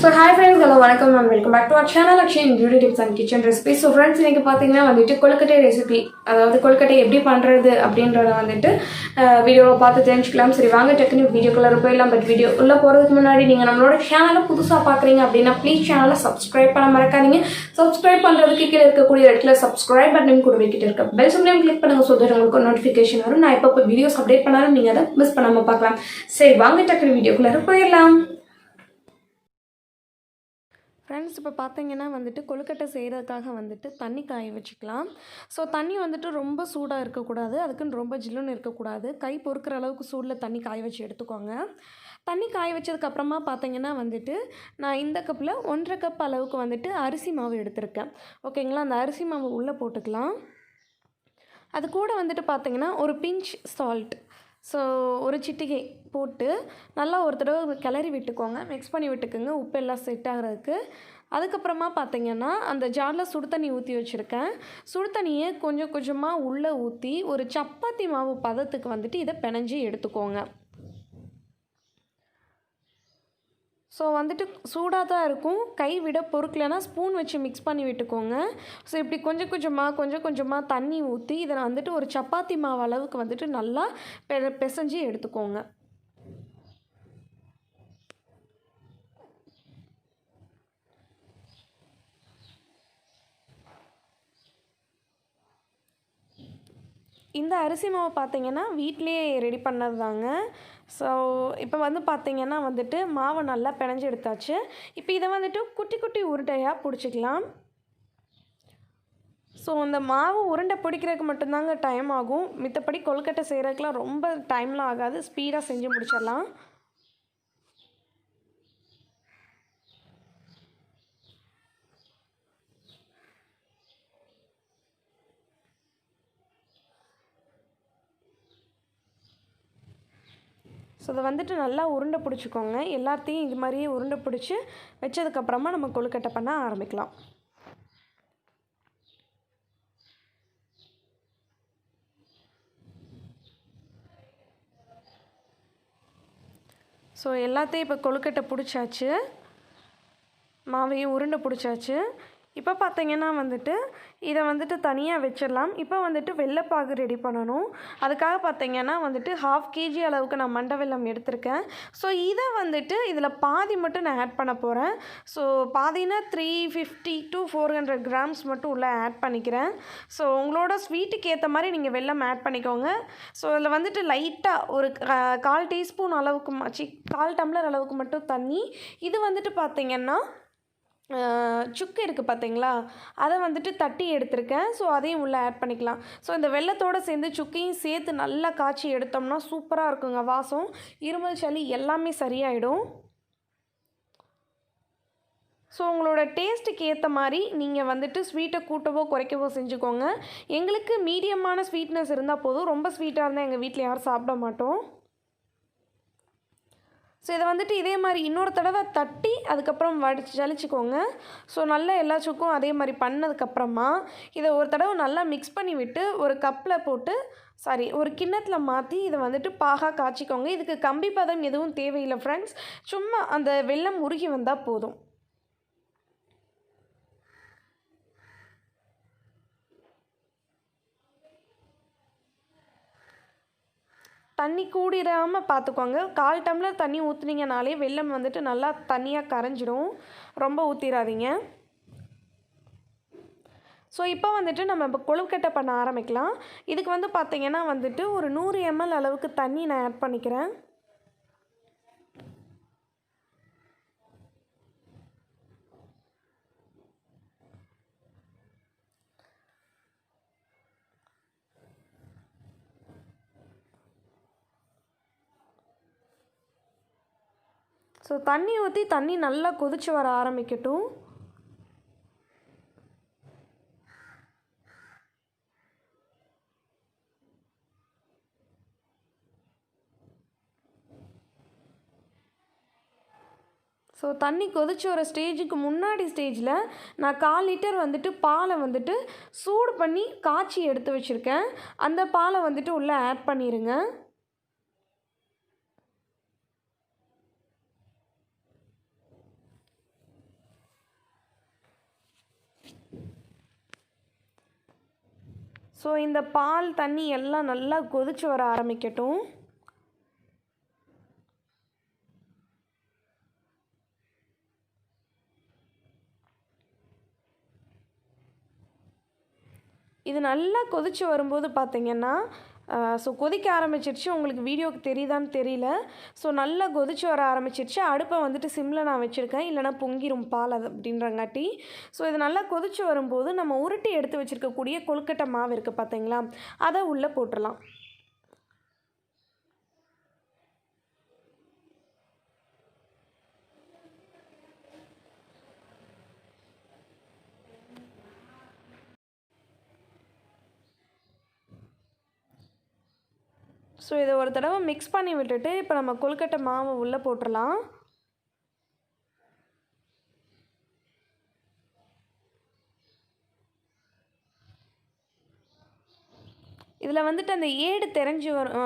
So hi friends, hello, welcome and welcome back to our channel Akshayan Beauty Tips and Kitchen Recipes. So friends, இன்னைக்கு பாத்தீங்கன்னா வந்துட்டு கொழுக்கட்டை recipe, அதாவது கொழுக்கட்டை எப்படி பண்றது அப்படின்றத வந்துட்டு வீடியோவை பார்த்து தெரிஞ்சுக்கலாம். சரி வாங்க டக்குனு வீடியோக்குள்ள போயிடலாம். பட் வீடியோ உள்ள போறதுக்கு முன்னாடி நீங்க நம்மளோட சேனலை புதுசா பாக்குறீங்க அப்படின்னா ப்ளீஸ் சேனலை சப்ஸ்கிரைப் பண்ண மறக்காதீங்க. சப்ஸ்கிரைப் பண்றதுக்கு கீழே இருக்கக்கூடிய ரெட் கலர் சப்ஸ்கிரைப் பட்டன் கூட வைக்கிட்டு இருக்க பெல் சிம்லையும் கிளிக் பண்ணுங்க. ஸோ தட் உங்களுக்கு நோட்டிஃபிகேஷன் வரும். நான் எப்போ வீடியோஸ் அப்டேட் பண்ணாலும் நீங்க அதை மிஸ் பண்ணாம பார்க்கலாம். சரி வாங்க டக்குனு வீடியோக்குள்ள போயிடலாம். ஃப்ரெண்ட்ஸ், இப்போ பார்த்தீங்கன்னா வந்துட்டு கொழுக்கட்டை செய்கிறதுக்காக வந்துட்டு தண்ணி காய வச்சுக்கலாம். ஸோ தண்ணி வந்துட்டு ரொம்ப சூடாக இருக்கக்கூடாது, அதுக்குன்னு ரொம்ப ஜில்லுன்னு இருக்கக்கூடாது. கை பொறுக்கிற அளவுக்கு சூடில் தண்ணி காய வச்சு எடுத்துக்கோங்க. தண்ணி காய வச்சதுக்கப்புறமா பார்த்தீங்கன்னா வந்துட்டு நான் இந்த கப்பில் 1.5 கப் அளவுக்கு வந்துட்டு அரிசி மாவு எடுத்திருக்கேன். ஓகேங்களா, அந்த அரிசி மாவு உள்ளே போட்டுக்கலாம். அது கூட வந்துட்டு பார்த்தீங்கன்னா ஒரு பிஞ்ச் சால்ட், ஸோ ஒரு சிட்டிகை போட்டு நல்லா ஒரு தடவை கிளறி விட்டுக்கோங்க, மிக்ஸ் பண்ணி விட்டுக்குங்க உப்பு எல்லாம் செட் ஆகிறதுக்கு. அதுக்கப்புறமா பார்த்தீங்கன்னா அந்த ஜாரில் சுடு தண்ணி ஊற்றி வச்சுருக்கேன். சுடு தண்ணியை கொஞ்சம் கொஞ்சமாக உள்ளே ஊற்றி ஒரு சப்பாத்தி மாவு பதத்துக்கு வந்துட்டு இதை பிணைஞ்சி எடுத்துக்கோங்க. ஸோ வந்துட்டு சூடாக தான் இருக்கும், கை விட பொறுக்கலைன்னா ஸ்பூன் வச்சு மிக்ஸ் பண்ணி விட்டுக்கோங்க. ஸோ இப்படி கொஞ்சம் கொஞ்சமாக தண்ணி ஊற்றி இதை வந்துட்டு ஒரு சப்பாத்தி மாவு அளவுக்கு வந்துட்டு நல்லா பிசைஞ்சு எடுத்துக்கோங்க. இந்த அரிசி மாவு பார்த்தீங்கன்னா வீட்டிலேயே ரெடி பண்ணது தாங்க. ஸோ இப்போ வந்து பார்த்திங்கன்னா வந்துட்டு மாவை நல்லா பிணைஞ்சு எடுத்தாச்சு. இப்போ இதை வந்துட்டு குட்டி குட்டி உருண்டையாக பிடிச்சிக்கலாம். ஸோ அந்த மாவு உருண்டை பிடிக்கிறதுக்கு மட்டும்தாங்க டைம் ஆகும், மித்தபடி கொழுக்கட்டை செய்கிறதுக்குலாம் ரொம்ப டைம்லாம் ஆகாது, ஸ்பீடாக செஞ்சு முடிச்சிடலாம். ஸோ அதை வந்துட்டு நல்லா உருண்டை பிடிச்சிக்கோங்க. எல்லாத்தையும் இது மாதிரியே உருண்டை பிடிச்சி வச்சதுக்கப்புறமா நம்ம கொழுக்கட்டை பண்ண ஆரம்பிக்கலாம். ஸோ எல்லாத்தையும் இப்போ கொழுக்கட்டை பிடிச்சாச்சு, மாவையும் உருண்டை பிடிச்சாச்சு. இப்போ பார்த்தீங்கன்னா வந்துட்டு இதை வந்துட்டு தனியாக வச்சிடலாம். இப்போ வந்துட்டு வெள்ளைப்பாகு ரெடி பண்ணணும். அதுக்காக பார்த்தீங்கன்னா வந்துட்டு 1/2 kg அளவுக்கு நான் மண்டை வெல்லம் எடுத்திருக்கேன். ஸோ இதை வந்துட்டு இதில் பாதி மட்டும் நான் ஆட் பண்ண போகிறேன். ஸோ பாதினா 350 to 400 grams மட்டும் உள்ளே ஆட் பண்ணிக்கிறேன். ஸோ உங்களோட ஸ்வீட்டுக்கு ஏற்ற மாதிரி நீங்கள் வெல்லம் ஆட் பண்ணிக்கோங்க. ஸோ அதில் வந்துட்டு லைட்டாக ஒரு 1/4 டீஸ்பூன் அளவுக்கு 1/4 டம்ளர் அளவுக்கு மட்டும் தண்ணி. இது வந்துட்டு பார்த்திங்கன்னா சுக்கு இருக்குது பார்த்தீங்களா, அதை வந்துட்டு தட்டி எடுத்திருக்கேன். ஸோ அதையும் உள்ளே ஆட் பண்ணிக்கலாம். ஸோ இந்த வெல்லத்தோடு சேர்ந்து சுக்கையும் சேர்த்து நல்லா காய்ச்சி எடுத்தோம்னா சூப்பராக இருக்குங்க. வாசம், இருமல், சளி எல்லாமே சரியாயிடும். ஸோ உங்களோட டேஸ்ட்டுக்கு ஏற்ற மாதிரி நீங்கள் வந்துட்டு ஸ்வீட்டை கூட்டவோ குறைக்கவோ செஞ்சுக்கோங்க. எங்களுக்கு மீடியமான ஸ்வீட்னஸ் இருந்தால் போதும், ரொம்ப ஸ்வீட்டாக இருந்தால் எங்கள் வீட்டில் யாரும் சாப்பிட மாட்டோம். ஸோ இதை வந்துட்டு இதே மாதிரி இன்னொரு தடவை தட்டி அதுக்கப்புறம் ஜலிச்சுக்கோங்க. ஸோ நல்லா எல்லா சுக்கும் அதே மாதிரி பண்ணதுக்கப்புறமா இதை ஒரு தடவை நல்லா மிக்ஸ் பண்ணி விட்டு ஒரு கப்பில் போட்டு ஒரு கிண்ணத்தில் மாற்றி இதை வந்துட்டு பாகாக காய்ச்சிக்கோங்க. இதுக்கு கம்பி பதம் எதுவும் தேவையில்லை ஃப்ரெண்ட்ஸ், சும்மா அந்த வெல்லம் உருகி வந்தால் போதும். தண்ணி கூடிடாமல் பார்த்துக்கோங்க. 1/4 டம்ளர் தண்ணி ஊற்றுனீங்கனாலே வெல்லம் வந்துட்டு நல்லா தண்ணியாக கரைஞ்சிடும், ரொம்ப ஊற்றிடாதீங்க. ஸோ இப்போ வந்துட்டு நம்ம இப்போ கொழுக்கட்டை பண்ண ஆரம்பிக்கலாம். இதுக்கு வந்து பார்த்திங்கன்னா வந்துட்டு ஒரு 100 ml அளவுக்கு தண்ணி நான் ஆட் பண்ணிக்கிறேன். ஸோ தண்ணி ஊற்றி தண்ணி நல்லா கொதித்து வர ஆரம்பிக்கட்டும். ஸோ தண்ணி கொதிச்சு ஒரு ஸ்டேஜுக்கு முன்னாடி ஸ்டேஜில் நான் 1/4 லிட்டர் வந்துட்டு பாலை வந்துட்டு சூடு பண்ணி காய்ச்சி எடுத்து வச்சுருக்கேன். அந்த பாலை வந்துட்டு உள்ளே ஆட் பண்ணிடுங்க. ஸோ இந்த பால் தண்ணி எல்லாம் நல்லா கொதிச்சு வர ஆரம்பிக்கட்டும். இது நல்லா கொதிச்சு வரும்போது பார்த்திங்கன்னா ஸோ கொதிக்க ஆரம்பிச்சிருச்சு. உங்களுக்கு வீடியோக்கு தெரியுதான்னு தெரியல. ஸோ நல்லா கொதிச்சு வர ஆரம்பிச்சிருச்சு. அடுப்பை வந்துட்டு சிம்மில் நான் வச்சுருக்கேன், இல்லைனா பொங்கிரும் பால் அது அப்படின்றங்காட்டி. ஸோ இது நல்லா கொதிச்சு வரும்போது நம்ம உருட்டி எடுத்து வச்சுருக்கக்கூடிய கொழுக்கட்டை மாவு இருக்குது பார்த்தீங்களா, அதை உள்ளே போட்டுடலாம். ஸோ இதை ஒரு தடவை மிக்ஸ் பண்ணி விட்டுட்டு இப்போ நம்ம கொழுக்கட்டை மாவு உள்ளே போட்டுடலாம். இதில் வந்துட்டு அந்த ஏடு தெரிஞ்சு வரும்,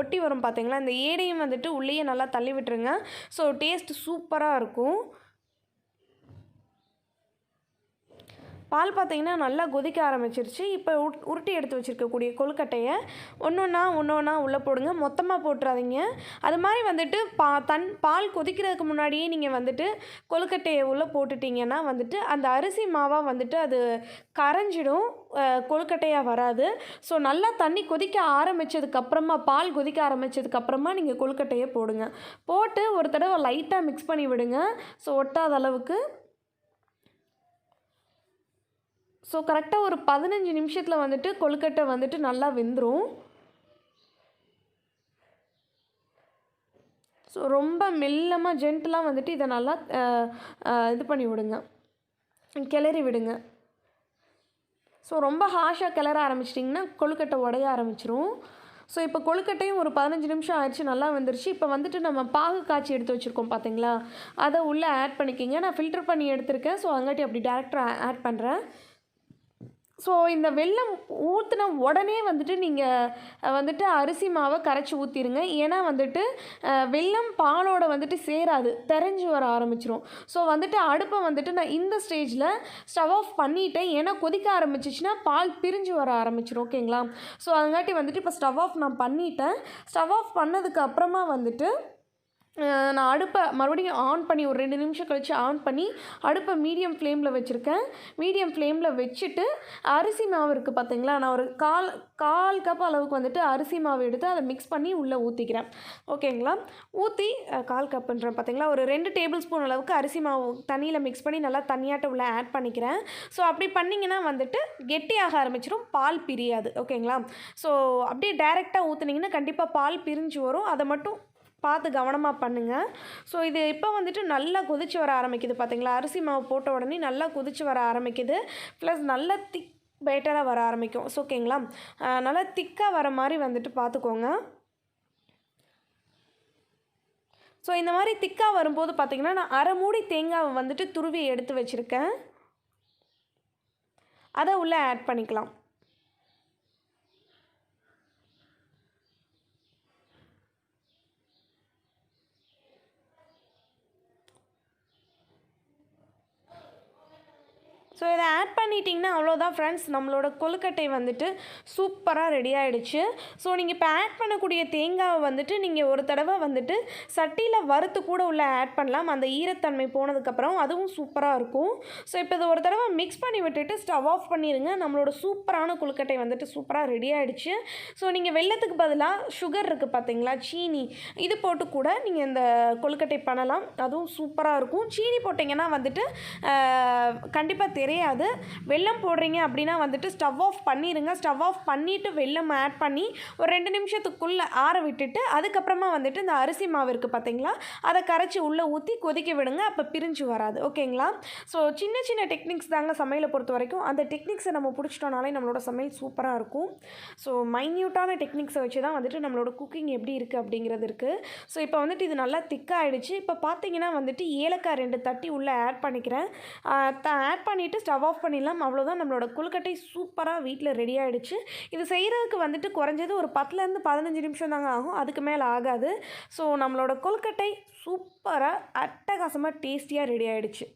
ஒட்டி வரும் பார்த்தீங்களா, அந்த ஏடையும் வந்துட்டு உள்ளேயே நல்லா தள்ளி விட்டுருங்க. ஸோ டேஸ்ட்டு சூப்பராக இருக்கும். பால் பார்த்திங்கன்னா நல்லா கொதிக்க ஆரம்பிச்சிருச்சு. இப்போ உருட்டி எடுத்து வச்சுருக்கக்கூடிய கொழுக்கட்டையை ஒன்று ஒன்றா உள்ளே போடுங்க. மொத்தமாக போட்டுறாதீங்க. அது மாதிரி வந்துட்டு பால் கொதிக்கிறதுக்கு முன்னாடியே நீங்கள் வந்துட்டு கொழுக்கட்டையை உள்ளே போட்டுட்டிங்கன்னா வந்துட்டு அந்த அரிசி மாவாக வந்துட்டு அது கரைஞ்சிடும், கொழுக்கட்டையாக வராது. ஸோ நல்லா தண்ணி கொதிக்க ஆரம்பித்ததுக்கப்புறமா, பால் கொதிக்க ஆரம்பித்ததுக்கப்புறமா நீங்கள் கொழுக்கட்டையை போடுங்க. போட்டு ஒரு தடவை லைட்டாக மிக்ஸ் பண்ணி விடுங்க, ஸோ ஒட்டாத அளவுக்கு. ஸோ கரெக்டாக ஒரு 15 நிமிஷத்தில் வந்துட்டு கொழுக்கட்டை வந்துட்டு நல்லா வெந்துடும். ஸோ ரொம்ப மெல்லமாக ஜென்டலாக வந்துட்டு இதை நல்லா இது பண்ணி விடுங்க, கிளறி விடுங்க. ஸோ ரொம்ப ஹாஷாக கிளற ஆரம்பிச்சிட்டிங்கன்னா கொழுக்கட்டை உடைய ஆரம்பிச்சிரும். ஸோ இப்போ கொழுக்கட்டையும் ஒரு 15 நிமிஷம் ஆயிடுச்சு, நல்லா வந்துருச்சு. இப்போ வந்துட்டு நம்ம பாகு காய்ச்சி எடுத்து வச்சுருக்கோம் பார்த்தீங்களா, அதை உள்ளே ஆட் பண்ணிக்கிங்க. நான் ஃபில்டர் பண்ணி எடுத்திருக்கேன், ஸோ அங்காட்டி அப்படி டேரெக்டாக ஆட் பண்ணுறேன். ஸோ இந்த வெல்லம் ஊற்றின உடனே வந்துட்டு நீங்கள் வந்துட்டு அரிசி மாவை கரைச்சி ஊற்றிடுங்க. ஏன்னா வந்துட்டு வெல்லம் பாலோட வந்துட்டு சேராது, தெரிஞ்சு வர ஆரம்பிச்சிரும். ஸோ வந்துட்டு அடுப்பை வந்துட்டு நான் இந்த ஸ்டேஜில் ஸ்டவ் ஆஃப் பண்ணிட்டேன். ஏன்னா கொதிக்க ஆரம்பிச்சிச்சின்னா பால் பிரிஞ்சு வர ஆரம்பிச்சிரும். ஓகேங்களா? ஸோ அதுங்காட்டி வந்துட்டு இப்போ ஸ்டவ் ஆஃப் நான் பண்ணிட்டேன். ஸ்டவ் ஆஃப் பண்ணதுக்கு அப்புறமா வந்துட்டு நான் அடுப்பை மறுபடியும் ஆன் பண்ணி ஒரு 2 நிமிஷம் கழித்து ஆன் பண்ணி அடுப்பை மீடியம் ஃப்ளேமில் வச்சுருக்கேன். மீடியம் ஃப்ளேமில் வச்சுட்டு அரிசி மாவு இருக்குது பார்த்தீங்களா, நான் ஒரு கால் கப் அளவுக்கு வந்துட்டு அரிசி மாவு எடுத்து அதை மிக்ஸ் பண்ணி உள்ளே ஊற்றிக்கிறேன். ஓகேங்களா? ஊற்றி கால் கப்புன்றேன் பார்த்தீங்களா, ஒரு 2 டேபிள் ஸ்பூன் அளவுக்கு அரிசி மாவு தண்ணியில் மிக்ஸ் பண்ணி நல்லா தண்ணியாட்ட உள்ளே ஆட் பண்ணிக்கிறேன். ஸோ அப்படி பண்ணிங்கன்னா வந்துட்டு கெட்டியாக ஆரம்பிச்சிடும், பால் பிரியாது. ஓகேங்களா? ஸோ அப்படியே டைரெக்டாக ஊற்றுனீங்கன்னா கண்டிப்பாக பால் பிரிஞ்சு வரும். அதை மட்டும் பார்த்து கவனமாக பண்ணுங்கள். ஸோ இது இப்போ வந்துட்டு நல்லா கொதிச்சு வர ஆரம்பிக்குது பார்த்தீங்களா, அரிசி மாவு போட்ட உடனே நல்லா கொதிச்சு வர ஆரம்பிக்குது. ப்ளஸ் நல்லா திக் பேட்டராக வர ஆரம்பிக்கும். ஸோ ஓகேங்களா, நல்லா திக்காக வர மாதிரி வந்துட்டு பார்த்துக்கோங்க. ஸோ இந்த மாதிரி திக்காக வரும்போது பார்த்திங்கன்னா நான் அரை மூடி தேங்காவை வந்துட்டு துருவி எடுத்து வச்சுருக்கேன், அதை உள்ளே ஆட் பண்ணிக்கலாம். ஸோ இதை ஆட் பண்ணிட்டிங்கன்னா அவ்வளோதான் ஃப்ரெண்ட்ஸ், நம்மளோட கொழுக்கட்டை வந்துட்டு சூப்பராக ரெடி ஆகிடுச்சு. ஸோ நீங்கள் இப்போ ஆட் பண்ணக்கூடிய தேங்காவை வந்துட்டு நீங்கள் ஒரு தடவை வந்துட்டு சட்டியில் வறுத்து கூட உள்ளே ஆட் பண்ணலாம், அந்த ஈரத்தன்மை போனதுக்கப்புறம் அதுவும் சூப்பராக இருக்கும். ஸோ இப்போ இதை ஒரு தடவை மிக்ஸ் பண்ணி விட்டுட்டு ஸ்டவ் ஆஃப் பண்ணிடுங்க. நம்மளோட சூப்பரான கொழுக்கட்டை வந்துட்டு சூப்பராக ரெடி ஆகிடுச்சு. ஸோ நீங்கள் வெல்லத்துக்கு பதிலாக சுகர் இருக்குது பார்த்தீங்களா, சீனி, இது போட்டு கூட நீங்கள் இந்த கொழுக்கட்டை பண்ணலாம், அதுவும் சூப்பராக இருக்கும். சீனி போட்டிங்கன்னா வந்துட்டு கண்டிப்பாக தெரியாது. வெல்லம் போடுறீங்க அப்படின்னா வந்துட்டு ஸ்டவ் ஆஃப் பண்ணிடுங்க. ஸ்டவ் ஆஃப் பண்ணிவிட்டு வெல்லம் ஆட் பண்ணி ஒரு 2 நிமிஷத்துக்குள்ளே ஆற விட்டுட்டு அதுக்கப்புறமா வந்துட்டு இந்த அரிசி மாவு இருக்குது பார்த்தீங்களா, அதை கரைச்சி உள்ளே ஊற்றி கொதிக்க விடுங்க, அப்போ பிரிஞ்சு வராது. ஓகேங்களா? ஸோ சின்ன சின்ன டெக்னிக்ஸ் தாங்க சமையலை பொறுத்த வரைக்கும். அந்த டெக்னிக்ஸை நம்ம பிடிச்சிட்டோனாலே நம்மளோட சமையல் சூப்பராக இருக்கும். ஸோ மைன்யூட்டான டெக்னிக்ஸை வச்சு தான் வந்துட்டு நம்மளோட குக்கிங் எப்படி இருக்குது அப்படிங்கிறது இருக்குது. ஸோ இப்போ வந்துட்டு இது நல்லா திக்காகிடுச்சு. இப்போ பார்த்தீங்கன்னா வந்துட்டு ஏலக்காய் 2 தட்டி உள்ளே ஆட் பண்ணிக்கிறேன். ஆட் பண்ணிவிட்டு ஸ்டவ் ஆஃப் பண்ணிடலாம். அவ்வளோதான், நம்மளோட கொழுக்கட்டை சூப்பராக வீட்டில் ரெடி ஆகிடுச்சு. இது செய்கிறதுக்கு வந்துட்டு குறைஞ்சது ஒரு 10லேருந்து 15 நிமிஷம் தாங்க ஆகும், அதுக்கு மேலே ஆகாது. ஸோ நம்மளோட கொழுக்கட்டை சூப்பராக அட்டகாசமாக டேஸ்டியாக ரெடி ஆகிடுச்சு.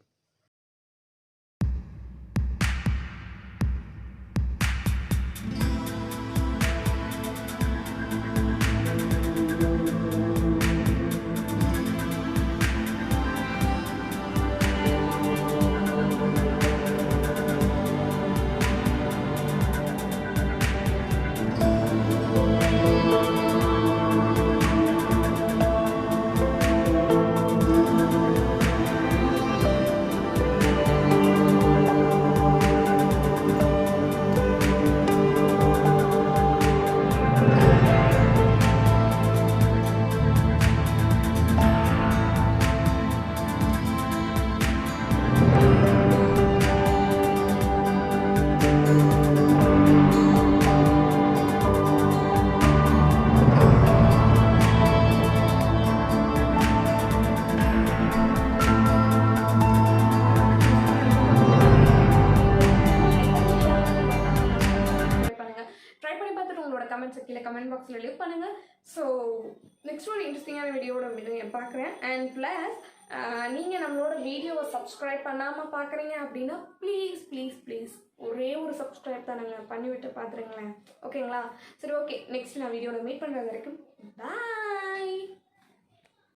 ட்ரை பண்ணி பார்த்துட்டு உங்களோட கமெண்ட்ஸ் கீழே கமெண்ட் பாக்ஸில் லீவ் பண்ணுங்கள். ஸோ நெக்ஸ்ட் ஒரு இன்ட்ரெஸ்டிங்கான வீடியோட பார்க்குறேன். அண்ட் ப்ளஸ் நீங்கள் நம்மளோட வீடியோவை சப்ஸ்கிரைப் பண்ணாமல் பார்க்குறீங்க அப்படின்னா ப்ளீஸ் ப்ளீஸ் ப்ளீஸ் ஒரே ஒரு சப்ஸ்கிரைப் தானேங்க பண்ணிவிட்டு பார்த்துருங்களேன். ஓகேங்களா? சரி, ஓகே. நெக்ஸ்ட் நான் வீடியோவில் மீட் பண்ணுறது வரைக்கும் பாய்.